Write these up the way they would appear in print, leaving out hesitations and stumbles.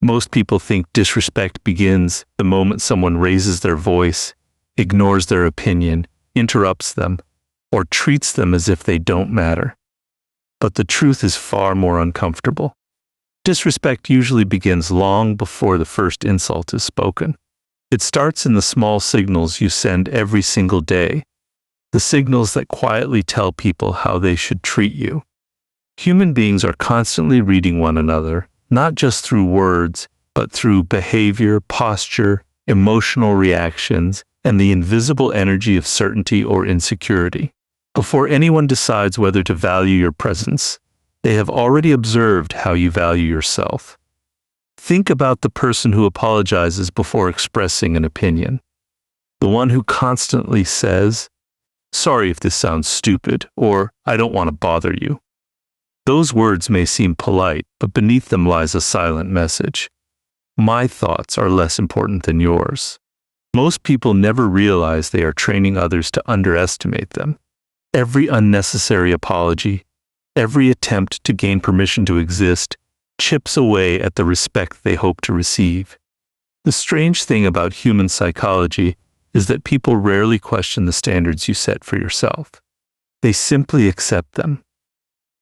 Most people think disrespect begins the moment someone raises their voice, ignores their opinion, interrupts them, or treats them as if they don't matter. But the truth is far more uncomfortable. Disrespect usually begins long before the first insult is spoken. It starts in the small signals you send every single day, the signals that quietly tell people how they should treat you. Human beings are constantly reading one another, not just through words, but through behavior, posture, emotional reactions, and the invisible energy of certainty or insecurity. Before anyone decides whether to value your presence, they have already observed how you value yourself. Think about the person who apologizes before expressing an opinion. The one who constantly says, "Sorry if this sounds stupid," or "I don't want to bother you." Those words may seem polite, but beneath them lies a silent message. My thoughts are less important than yours. Most people never realize they are training others to underestimate them. Every unnecessary apology, every attempt to gain permission to exist, chips away at the respect they hope to receive. The strange thing about human psychology is that people rarely question the standards you set for yourself. They simply accept them.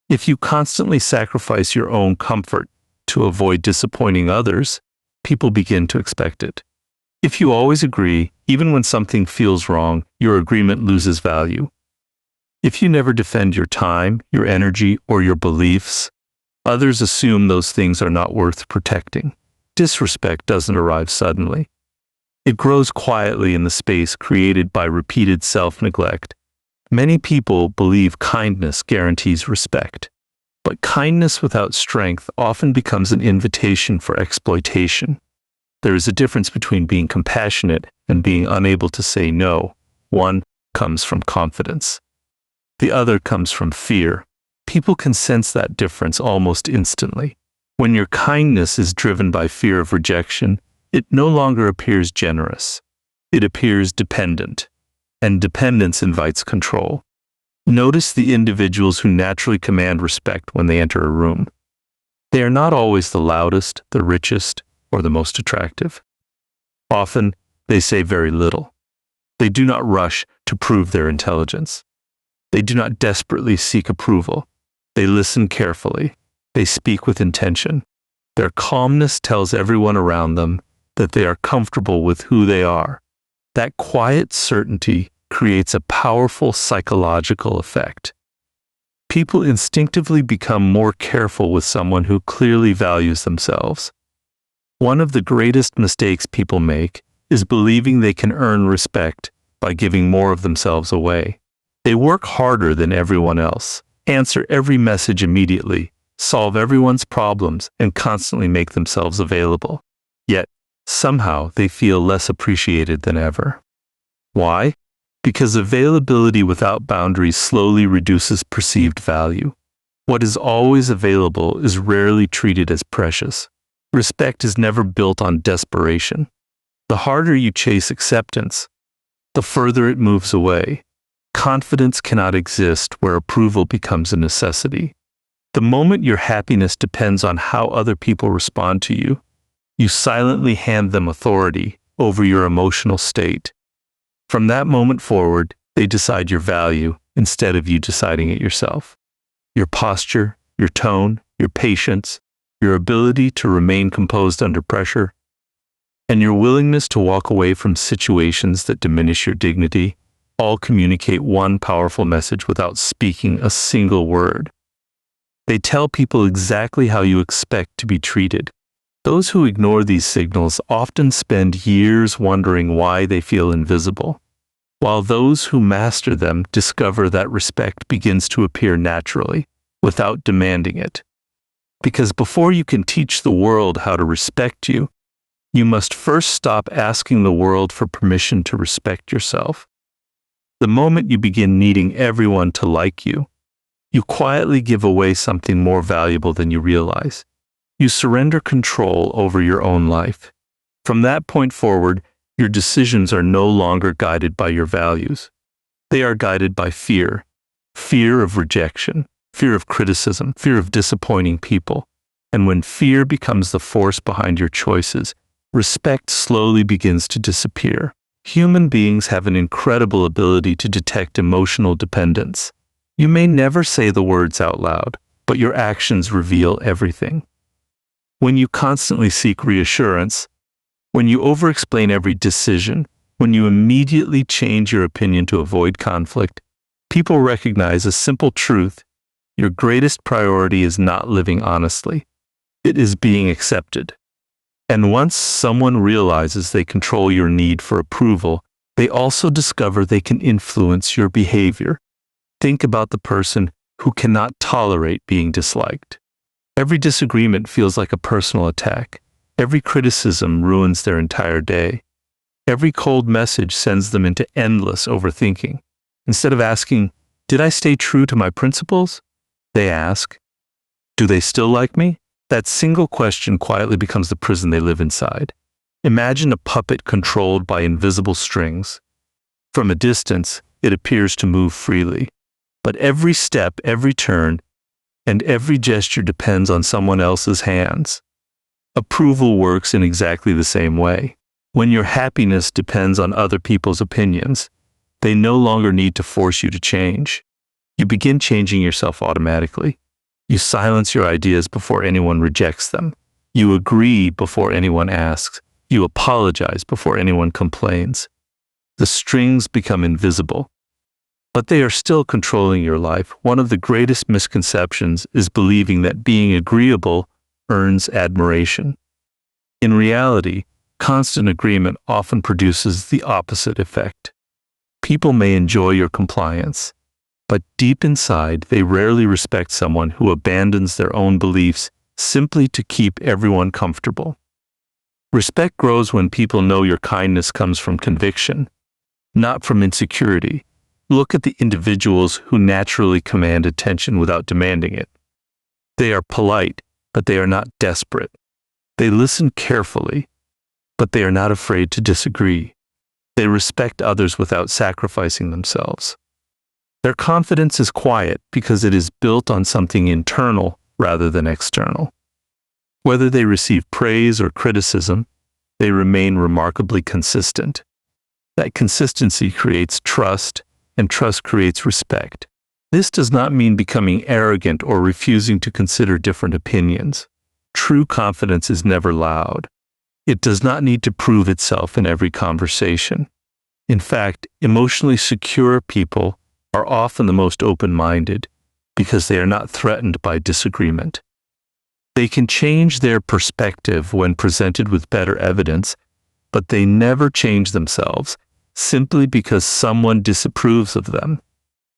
If you constantly sacrifice your own comfort to avoid disappointing others, people begin to expect it. If you always agree, even when something feels wrong, your agreement loses value. If you never defend your time, your energy, or your beliefs, others assume those things are not worth protecting. Disrespect doesn't arrive suddenly. It grows quietly in the space created by repeated self-neglect. Many people believe kindness guarantees respect, but kindness without strength often becomes an invitation for exploitation. There is a difference between being compassionate and being unable to say no. One comes from confidence. The other comes from fear. People can sense that difference almost instantly. When your kindness is driven by fear of rejection, it no longer appears generous. It appears dependent, and dependence invites control. Notice the individuals who naturally command respect when they enter a room. They are not always the loudest, the richest, or the most attractive. Often, they say very little. They do not rush to prove their intelligence. They do not desperately seek approval. They listen carefully. They speak with intention. Their calmness tells everyone around them that they are comfortable with who they are. That quiet certainty creates a powerful psychological effect. People instinctively become more careful with someone who clearly values themselves. One of the greatest mistakes people make is believing they can earn respect by giving more of themselves away. They work harder than everyone else, answer every message immediately, solve everyone's problems, and constantly make themselves available. Yet, somehow, they feel less appreciated than ever. Why? Because availability without boundaries slowly reduces perceived value. What is always available is rarely treated as precious. Respect is never built on desperation. The harder you chase acceptance, the further it moves away. Confidence cannot exist where approval becomes a necessity. The moment your happiness depends on how other people respond to you, you silently hand them authority over your emotional state. From that moment forward, they decide your value instead of you deciding it yourself. Your posture, your tone, your patience, your ability to remain composed under pressure, and your willingness to walk away from situations that diminish your dignity all communicate one powerful message without speaking a single word. They tell people exactly how you expect to be treated. Those who ignore these signals often spend years wondering why they feel invisible, while those who master them discover that respect begins to appear naturally, without demanding it. Because before you can teach the world how to respect you, you must first stop asking the world for permission to respect yourself. The moment you begin needing everyone to like you, you quietly give away something more valuable than you realize. You surrender control over your own life. From that point forward, your decisions are no longer guided by your values. They are guided by fear. Fear of rejection, fear of criticism, fear of disappointing people. And when fear becomes the force behind your choices, respect slowly begins to disappear. Human beings have an incredible ability to detect emotional dependence. You may never say the words out loud, but your actions reveal everything. When you constantly seek reassurance, when you over-explain every decision, when you immediately change your opinion to avoid conflict, people recognize a simple truth: your greatest priority is not living honestly. It is being accepted. And once someone realizes they control your need for approval, they also discover they can influence your behavior. Think about the person who cannot tolerate being disliked. Every disagreement feels like a personal attack. Every criticism ruins their entire day. Every cold message sends them into endless overthinking. Instead of asking, "Did I stay true to my principles?" they ask, "Do they still like me?" That single question quietly becomes the prison they live inside. Imagine a puppet controlled by invisible strings. From a distance, it appears to move freely. But every step, every turn, and every gesture depends on someone else's hands. Approval works in exactly the same way. When your happiness depends on other people's opinions, they no longer need to force you to change. You begin changing yourself automatically. You silence your ideas before anyone rejects them. You agree before anyone asks. You apologize before anyone complains. The strings become invisible, but they are still controlling your life. One of the greatest misconceptions is believing that being agreeable earns admiration. In reality, constant agreement often produces the opposite effect. People may enjoy your compliance, but deep inside, they rarely respect someone who abandons their own beliefs simply to keep everyone comfortable. Respect grows when people know your kindness comes from conviction, not from insecurity. Look at the individuals who naturally command attention without demanding it. They are polite, but they are not desperate. They listen carefully, but they are not afraid to disagree. They respect others without sacrificing themselves. Their confidence is quiet because it is built on something internal rather than external. Whether they receive praise or criticism, they remain remarkably consistent. That consistency creates trust, and trust creates respect. This does not mean becoming arrogant or refusing to consider different opinions. True confidence is never loud. It does not need to prove itself in every conversation. In fact, emotionally secure people are often the most open-minded because they are not threatened by disagreement. They can change their perspective when presented with better evidence, but they never change themselves simply because someone disapproves of them.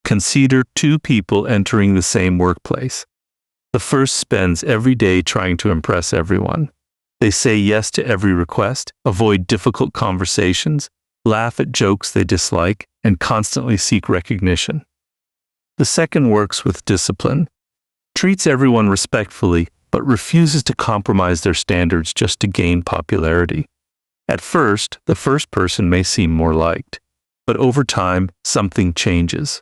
Consider two people entering the same workplace. The first spends every day trying to impress everyone. They say yes to every request, avoid difficult conversations, laugh at jokes they dislike, and constantly seek recognition. The second works with discipline, treats everyone respectfully, but refuses to compromise their standards just to gain popularity. At first, the first person may seem more liked, but over time, something changes.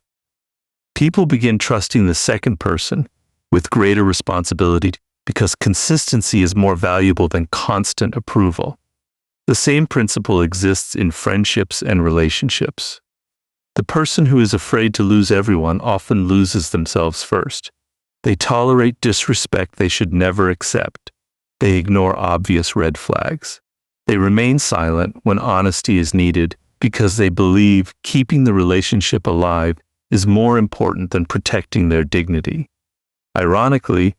People begin trusting the second person with greater responsibility because consistency is more valuable than constant approval. The same principle exists in friendships and relationships. The person who is afraid to lose everyone often loses themselves first. They tolerate disrespect they should never accept. They ignore obvious red flags. They remain silent when honesty is needed because they believe keeping the relationship alive is more important than protecting their dignity. Ironically,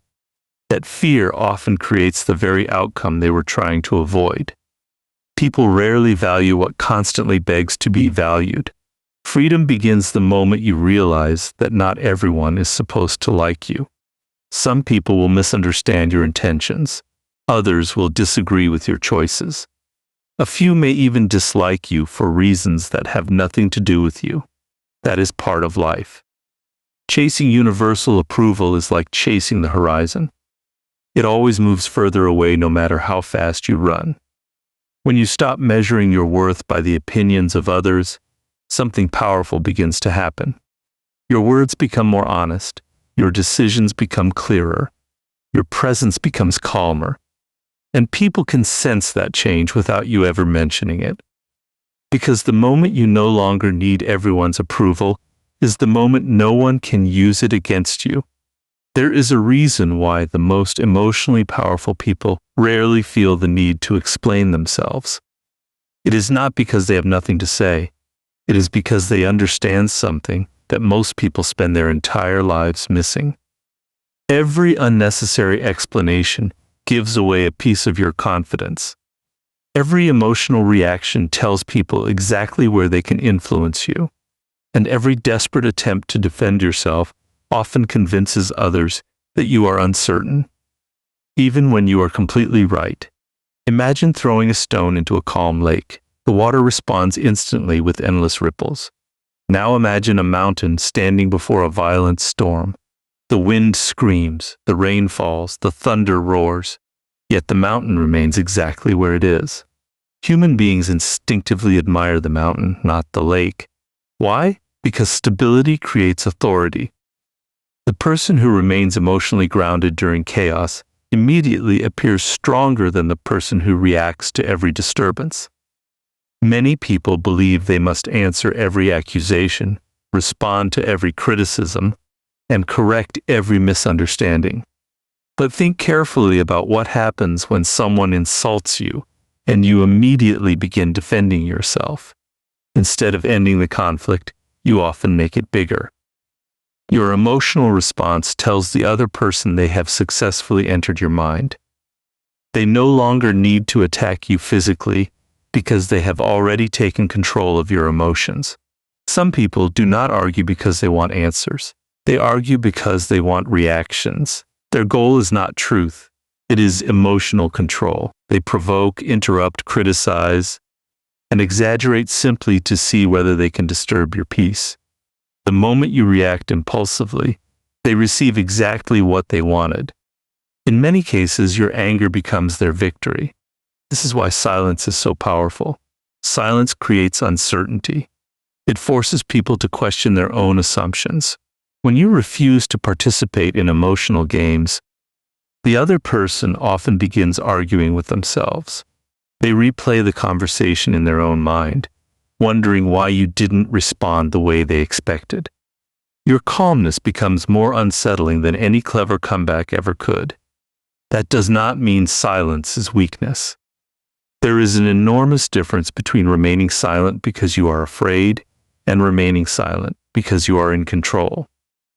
that fear often creates the very outcome they were trying to avoid. People rarely value what constantly begs to be valued. Freedom begins the moment you realize that not everyone is supposed to like you. Some people will misunderstand your intentions. Others will disagree with your choices. A few may even dislike you for reasons that have nothing to do with you. That is part of life. Chasing universal approval is like chasing the horizon. It always moves further away no matter how fast you run. When you stop measuring your worth by the opinions of others, something powerful begins to happen. Your words become more honest. Your decisions become clearer. your presence becomes calmer, and people can sense that change without you ever mentioning it. Because the moment you no longer need everyone's approval is the moment no one can use it against you. There is a reason why the most emotionally powerful people rarely feel the need to explain themselves. It is not because they have nothing to say. It is because they understand something that most people spend their entire lives missing. Every unnecessary explanation gives away a piece of your confidence. Every emotional reaction tells people exactly where they can influence you, and every desperate attempt to defend yourself often convinces others that you are uncertain, even when you are completely right. Imagine throwing a stone into a calm lake. The water responds instantly with endless ripples. Now imagine a mountain standing before a violent storm. The wind screams, the rain falls, the thunder roars, yet the mountain remains exactly where it is. Human beings instinctively admire the mountain, not the lake. Why? Because stability creates authority. The person who remains emotionally grounded during chaos immediately appears stronger than the person who reacts to every disturbance. Many people believe they must answer every accusation, respond to every criticism, and correct every misunderstanding. But think carefully about what happens when someone insults you and you immediately begin defending yourself. Instead of ending the conflict, you often make it bigger. Your emotional response tells the other person they have successfully entered your mind. They no longer need to attack you physically because they have already taken control of your emotions. Some people do not argue because they want answers. They argue because they want reactions. Their goal is not truth. It is emotional control. They provoke, interrupt, criticize, and exaggerate simply to see whether they can disturb your peace. The moment you react impulsively, they receive exactly what they wanted. In many cases, your anger becomes their victory. This is why silence is so powerful. Silence creates uncertainty. It forces people to question their own assumptions. When you refuse to participate in emotional games, the other person often begins arguing with themselves. They replay the conversation in their own mind, wondering why you didn't respond the way they expected. Your calmness becomes more unsettling than any clever comeback ever could. That does not mean silence is weakness. There is an enormous difference between remaining silent because you are afraid and remaining silent because you are in control.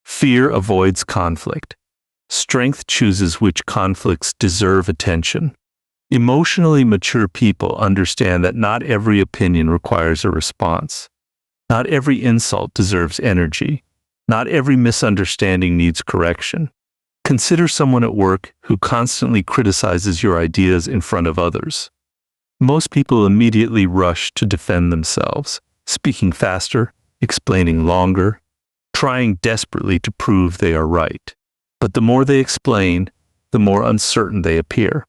Fear avoids conflict. Strength chooses which conflicts deserve attention. Emotionally mature people understand that not every opinion requires a response. Not every insult deserves energy. Not every misunderstanding needs correction. Consider someone at work who constantly criticizes your ideas in front of others. Most people immediately rush to defend themselves, speaking faster, explaining longer, trying desperately to prove they are right. But the more they explain, the more uncertain they appear.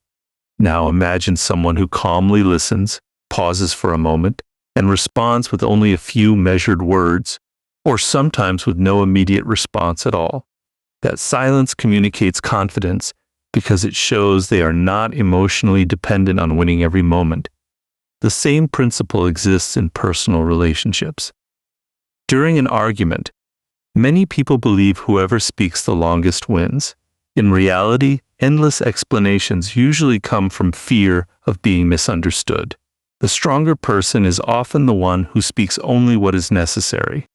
Now imagine someone who calmly listens, pauses for a moment, and responds with only a few measured words, or sometimes with no immediate response at all. That silence communicates confidence because it shows they are not emotionally dependent on winning every moment. The same principle exists in personal relationships. During an argument, many people believe whoever speaks the longest wins. In reality, endless explanations usually come from fear of being misunderstood. The stronger person is often the one who speaks only what is necessary.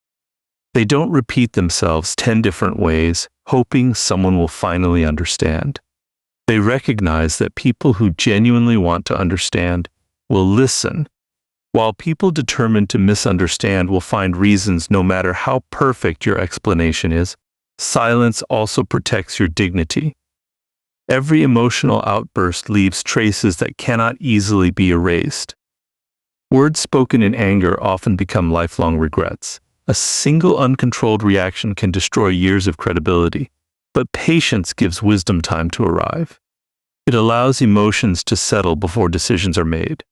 They don't repeat themselves 10 different ways, hoping someone will finally understand. They recognize that people who genuinely want to understand will listen, while people determined to misunderstand will find reasons no matter how perfect your explanation is. Silence also protects your dignity. Every emotional outburst leaves traces that cannot easily be erased. Words spoken in anger often become lifelong regrets. A single uncontrolled reaction can destroy years of credibility, but patience gives wisdom time to arrive. It allows emotions to settle before decisions are made.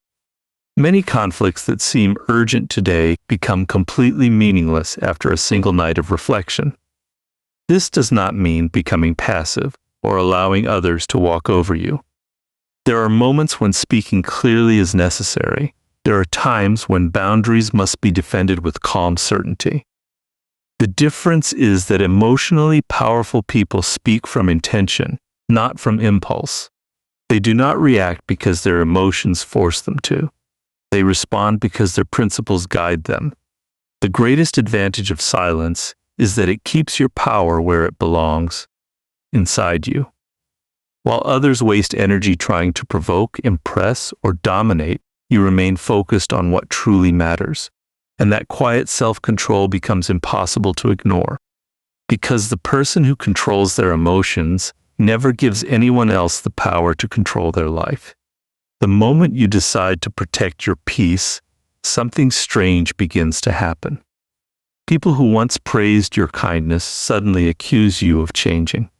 Many conflicts that seem urgent today become completely meaningless after a single night of reflection. This does not mean becoming passive or allowing others to walk over you. There are moments when speaking clearly is necessary. There are times when boundaries must be defended with calm certainty. The difference is that emotionally powerful people speak from intention, not from impulse. They do not react because their emotions force them to. They respond because their principles guide them. The greatest advantage of silence is that it keeps your power where it belongs, inside you. While others waste energy trying to provoke, impress, or dominate, you remain focused on what truly matters, and that quiet self-control becomes impossible to ignore. Because the person who controls their emotions never gives anyone else the power to control their life. The moment you decide to protect your peace, something strange begins to happen. People who once praised your kindness suddenly accuse you of changing.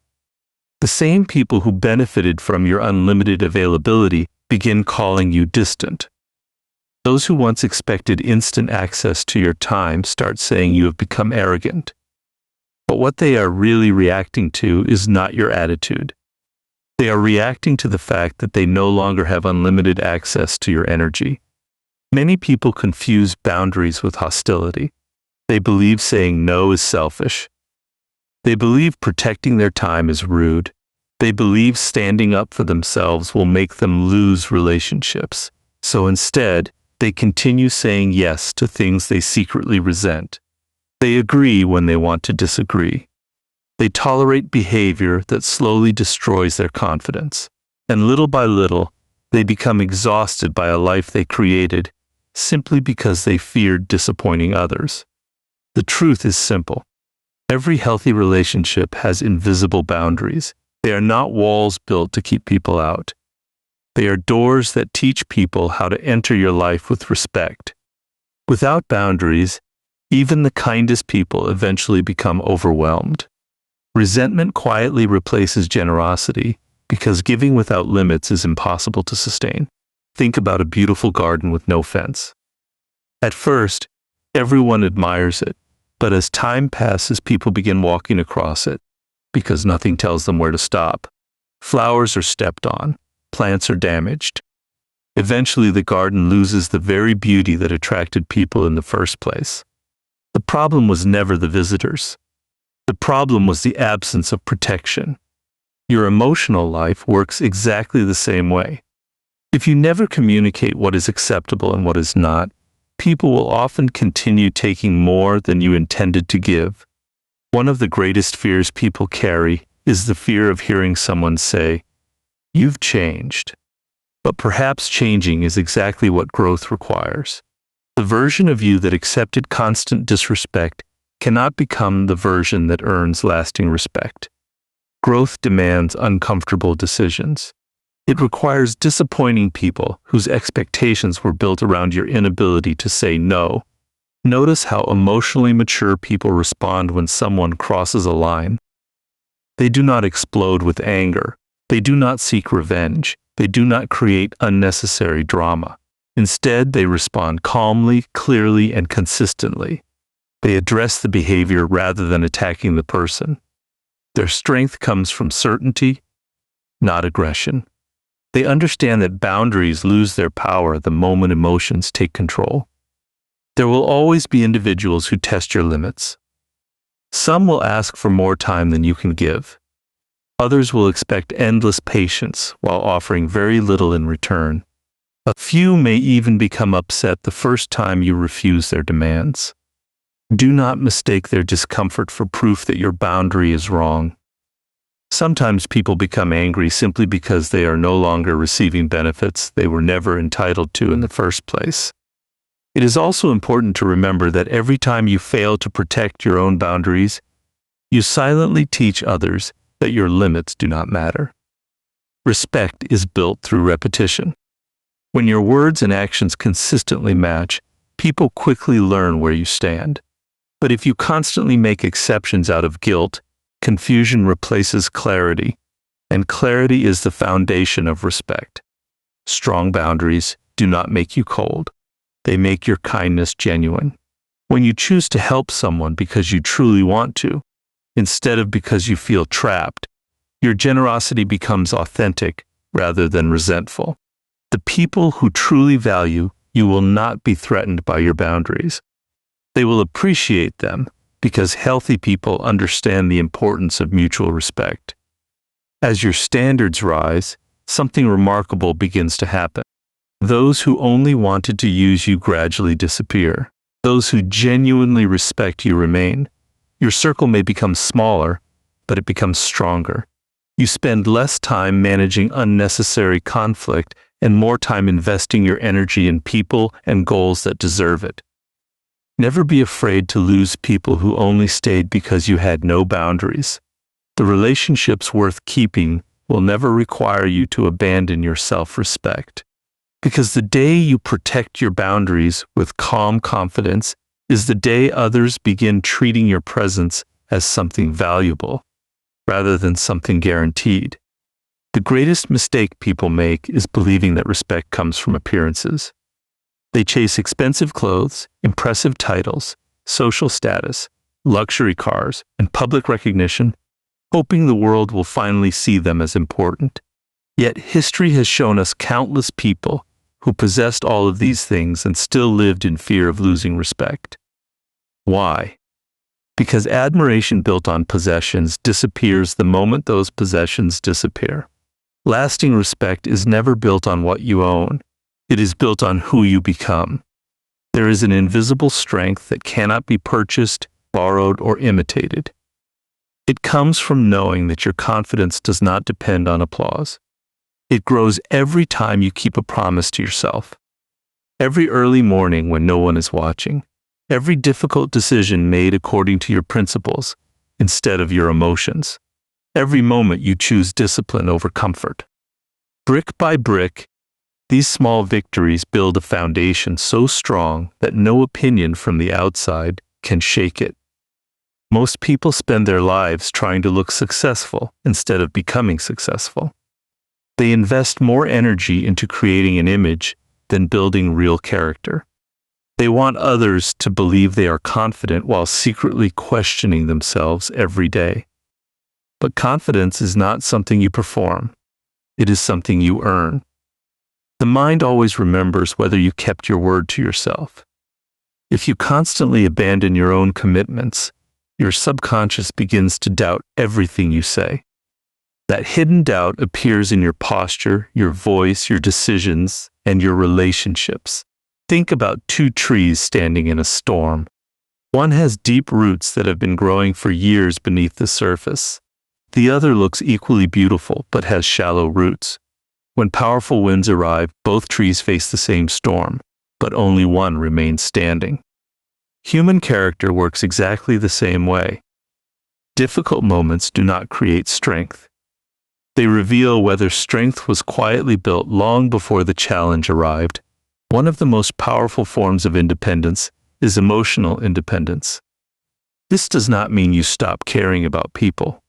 The same people who benefited from your unlimited availability begin calling you distant. Those who once expected instant access to your time start saying you have become arrogant. But what they are really reacting to is not your attitude. They are reacting to the fact that they no longer have unlimited access to your energy. Many people confuse boundaries with hostility. They believe saying no is selfish. They believe protecting their time is rude. They believe standing up for themselves will make them lose relationships. So instead, they continue saying yes to things they secretly resent. They agree when they want to disagree. They tolerate behavior that slowly destroys their confidence. And little by little, they become exhausted by a life they created simply because they feared disappointing others. The truth is simple. Every healthy relationship has invisible boundaries. They are not walls built to keep people out. They are doors that teach people how to enter your life with respect. Without boundaries, even the kindest people eventually become overwhelmed. Resentment quietly replaces generosity because giving without limits is impossible to sustain. Think about a beautiful garden with no fence. At first, everyone admires it, but as time passes, people begin walking across it because nothing tells them where to stop. Flowers are stepped on, plants are damaged. Eventually, the garden loses the very beauty that attracted people in the first place. The problem was never the visitors. The problem was the absence of protection. Your emotional life works exactly the same way. If you never communicate what is acceptable and what is not, people will often continue taking more than you intended to give. One of the greatest fears people carry is the fear of hearing someone say, "You've changed." But perhaps changing is exactly what growth requires. The version of you that accepted constant disrespect cannot become the version that earns lasting respect. Growth demands uncomfortable decisions. It requires disappointing people whose expectations were built around your inability to say no. Notice how emotionally mature people respond when someone crosses a line. They do not explode with anger. They do not seek revenge. They do not create unnecessary drama. Instead, they respond calmly, clearly, and consistently. They address the behavior rather than attacking the person. Their strength comes from certainty, not aggression. They understand that boundaries lose their power the moment emotions take control. There will always be individuals who test your limits. Some will ask for more time than you can give. Others will expect endless patience while offering very little in return. A few may even become upset the first time you refuse their demands. Do not mistake their discomfort for proof that your boundary is wrong. Sometimes people become angry simply because they are no longer receiving benefits they were never entitled to in the first place. It is also important to remember that every time you fail to protect your own boundaries, you silently teach others that your limits do not matter. Respect is built through repetition. When your words and actions consistently match, people quickly learn where you stand. But if you constantly make exceptions out of guilt, confusion replaces clarity, and clarity is the foundation of respect. Strong boundaries do not make you cold. They make your kindness genuine. When you choose to help someone because you truly want to, instead of because you feel trapped, Your generosity becomes authentic rather than resentful. The people who truly value you will not be threatened by your boundaries. They will appreciate them because healthy people understand the importance of mutual respect. As your standards rise, something remarkable begins to happen. Those who only wanted to use you gradually disappear. Those who genuinely respect you remain. Your circle may become smaller, but it becomes stronger. You spend less time managing unnecessary conflict and more time investing your energy in people and goals that deserve it. Never be afraid to lose people who only stayed because you had no boundaries. The relationships worth keeping will never require you to abandon your self-respect. Because the day you protect your boundaries with calm confidence is the day others begin treating your presence as something valuable, rather than something guaranteed. The greatest mistake people make is believing that respect comes from appearances. They chase expensive clothes, impressive titles, social status, luxury cars, and public recognition, hoping the world will finally see them as important. Yet history has shown us countless people who possessed all of these things and still lived in fear of losing respect. Why? Because admiration built on possessions disappears the moment those possessions disappear. Lasting respect is never built on what you own. It is built on who you become. There is an invisible strength that cannot be purchased, borrowed, or imitated. It comes from knowing that your confidence does not depend on applause. It grows every time you keep a promise to yourself. Every early morning when no one is watching. Every difficult decision made according to your principles instead of your emotions. Every moment you choose discipline over comfort. Brick by brick, these small victories build a foundation so strong that no opinion from the outside can shake it. Most people spend their lives trying to look successful instead of becoming successful. They invest more energy into creating an image than building real character. They want others to believe they are confident while secretly questioning themselves every day. But confidence is not something you perform. It is something you earn. The mind always remembers whether you kept your word to yourself. If you constantly abandon your own commitments, your subconscious begins to doubt everything you say. That hidden doubt appears in your posture, your voice, your decisions, and your relationships. Think about two trees standing in a storm. One has deep roots that have been growing for years beneath the surface. The other looks equally beautiful but has shallow roots. When powerful winds arrive, both trees face the same storm, but only one remains standing. Human character works exactly the same way. Difficult moments do not create strength. They reveal whether strength was quietly built long before the challenge arrived. One of the most powerful forms of independence is emotional independence. This does not mean you stop caring about people.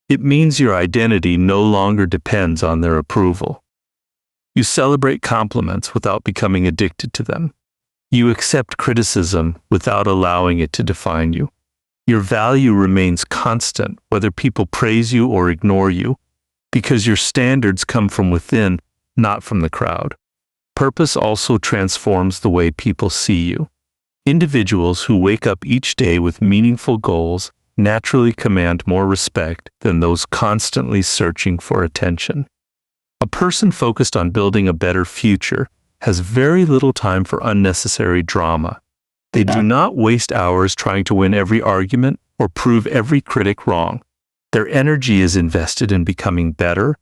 It means your identity no longer depends on their approval. You celebrate compliments without becoming addicted to them. You accept criticism without allowing it to define you. Your value remains constant whether people praise you or ignore you, because your standards come from within, not from the crowd. Purpose also transforms the way people see you. Individuals who wake up each day with meaningful goals naturally command more respect than those constantly searching for attention. A person focused on building a better future has very little time for unnecessary drama. They do not waste hours trying to win every argument or prove every critic wrong. Their energy is invested in becoming better,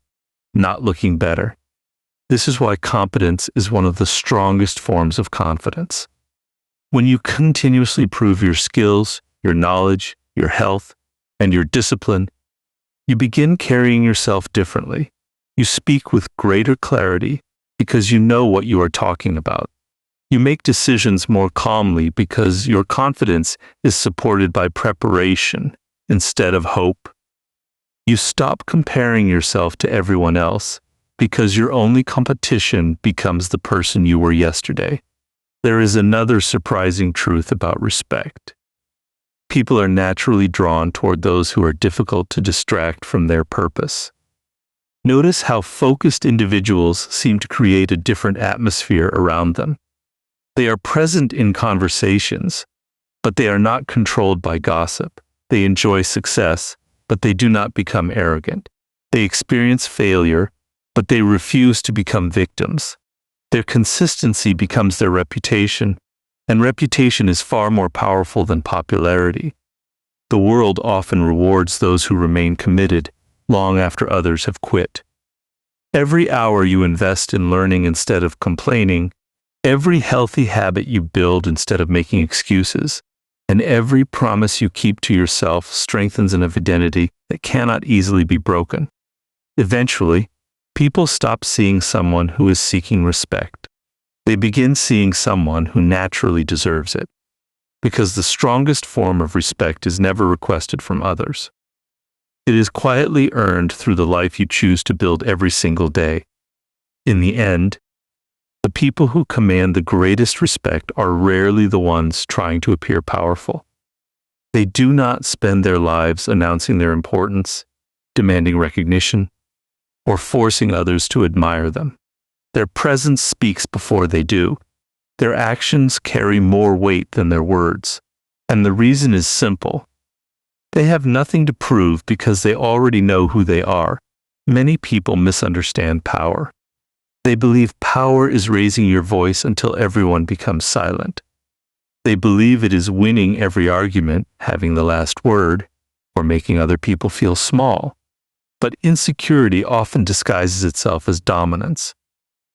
not looking better. This is why competence is one of the strongest forms of confidence. When you continuously prove your skills, your knowledge, your health, and your discipline, you begin carrying yourself differently. You speak with greater clarity because you know what you are talking about. You make decisions more calmly because your confidence is supported by preparation instead of hope. You stop comparing yourself to everyone else because your only competition becomes the person you were yesterday. There is another surprising truth about respect. People are naturally drawn toward those who are difficult to distract from their purpose. Notice how focused individuals seem to create a different atmosphere around them. They are present in conversations, but they are not controlled by gossip. They enjoy success, but they do not become arrogant. They experience failure, but they refuse to become victims. Their consistency becomes their reputation, and reputation is far more powerful than popularity. The world often rewards those who remain committed long after others have quit. Every hour you invest in learning instead of complaining, every healthy habit you build instead of making excuses, and every promise you keep to yourself strengthens an identity that cannot easily be broken. Eventually, people stop seeing someone who is seeking respect. They begin seeing someone who naturally deserves it, because the strongest form of respect is never requested from others. It is quietly earned through the life you choose to build every single day. In the end, the people who command the greatest respect are rarely the ones trying to appear powerful. They do not spend their lives announcing their importance, demanding recognition, or forcing others to admire them. Their presence speaks before they do. Their actions carry more weight than their words. And the reason is simple. They have nothing to prove because they already know who they are. Many people misunderstand power. They believe power is raising your voice until everyone becomes silent. They believe it is winning every argument, having the last word, or making other people feel small. But insecurity often disguises itself as dominance.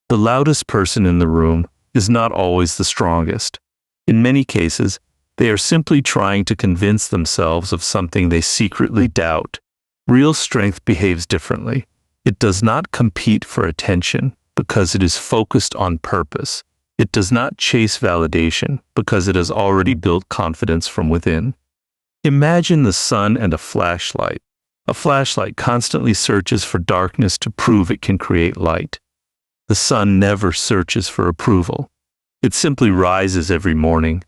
The loudest person in the room is not always the strongest. In many cases, they are simply trying to convince themselves of something they secretly doubt. Real strength behaves differently. It does not compete for attention because it is focused on purpose. It does not chase validation because it has already built confidence from within. Imagine the sun and a flashlight. A flashlight constantly searches for darkness to prove it can create light. The sun never searches for approval. It simply rises every morning,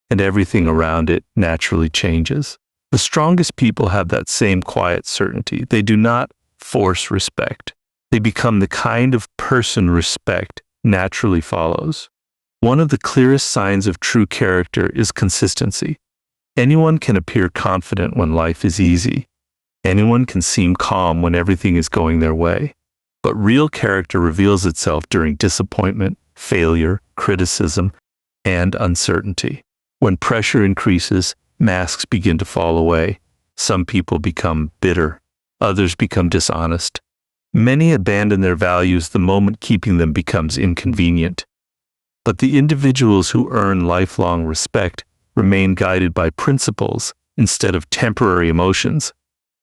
and everything around it naturally changes. The strongest people have that same quiet certainty. They do not force respect. They become the kind of person respect naturally follows. One of the clearest signs of true character is consistency. Anyone can appear confident when life is easy. Anyone can seem calm when everything is going their way. But real character reveals itself during disappointment, failure, criticism, and uncertainty. When pressure increases, masks begin to fall away. Some people become bitter. Others become dishonest. Many abandon their values the moment keeping them becomes inconvenient. But the individuals who earn lifelong respect remain guided by principles instead of temporary emotions.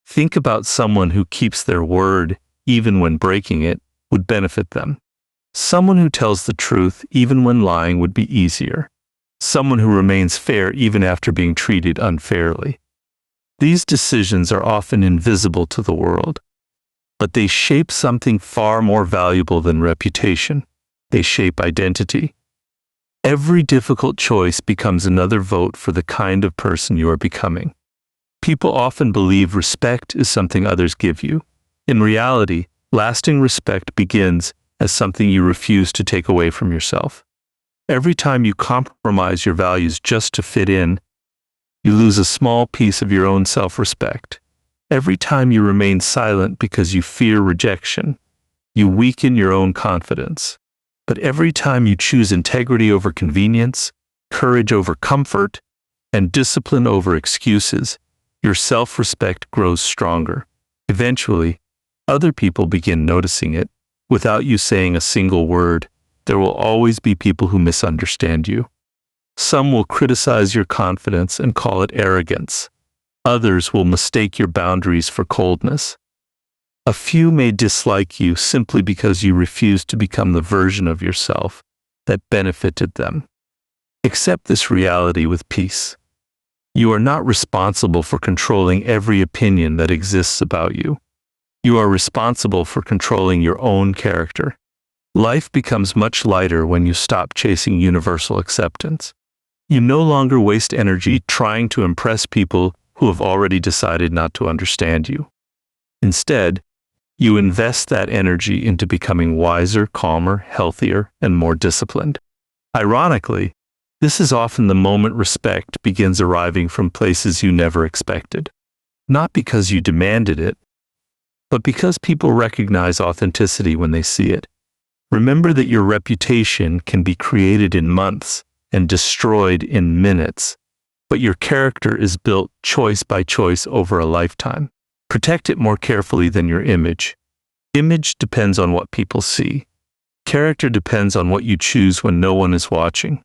Think about someone who keeps their word, even when breaking it, would benefit them. Someone who tells the truth, even when lying, would be easier. Someone who remains fair even after being treated unfairly. These decisions are often invisible to the world, but they shape something far more valuable than reputation. They shape identity. Every difficult choice becomes another vote for the kind of person you are becoming. People often believe respect is something others give you. In reality, lasting respect begins as something you refuse to take away from yourself. Every time you compromise your values just to fit in, you lose a small piece of your own self-respect. Every time you remain silent because you fear rejection, you weaken your own confidence. But every time you choose integrity over convenience, courage over comfort, and discipline over excuses, your self-respect grows stronger. Eventually, other people begin noticing it. Without you saying a single word, there will always be people who misunderstand you. Some will criticize your confidence and call it arrogance. Others will mistake your boundaries for coldness. A few may dislike you simply because you refuse to become the version of yourself that benefited them. Accept this reality with peace. You are not responsible for controlling every opinion that exists about you. You are responsible for controlling your own character. Life becomes much lighter when you stop chasing universal acceptance. You no longer waste energy trying to impress people who have already decided not to understand you. Instead, you invest that energy into becoming wiser, calmer, healthier, and more disciplined. Ironically, this is often the moment respect begins arriving from places you never expected. Not because you demanded it, but because people recognize authenticity when they see it. Remember that your reputation can be created in months and destroyed in minutes, but your character is built choice by choice over a lifetime. Protect it more carefully than your image. Image depends on what people see. Character depends on what you choose when no one is watching.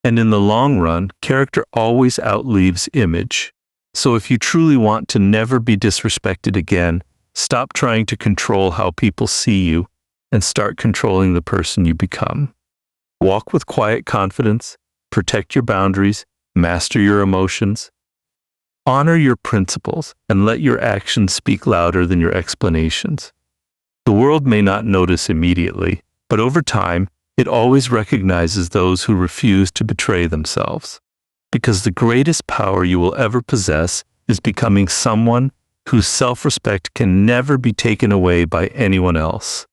And in the long run, character always outlives image. So if you truly want to never be disrespected again, stop trying to control how people see you and start controlling the person you become. Walk with quiet confidence, protect your boundaries, master your emotions. Honor your principles and let your actions speak louder than your explanations. The world may not notice immediately, but over time, it always recognizes those who refuse to betray themselves. Because the greatest power you will ever possess is becoming someone whose self-respect can never be taken away by anyone else.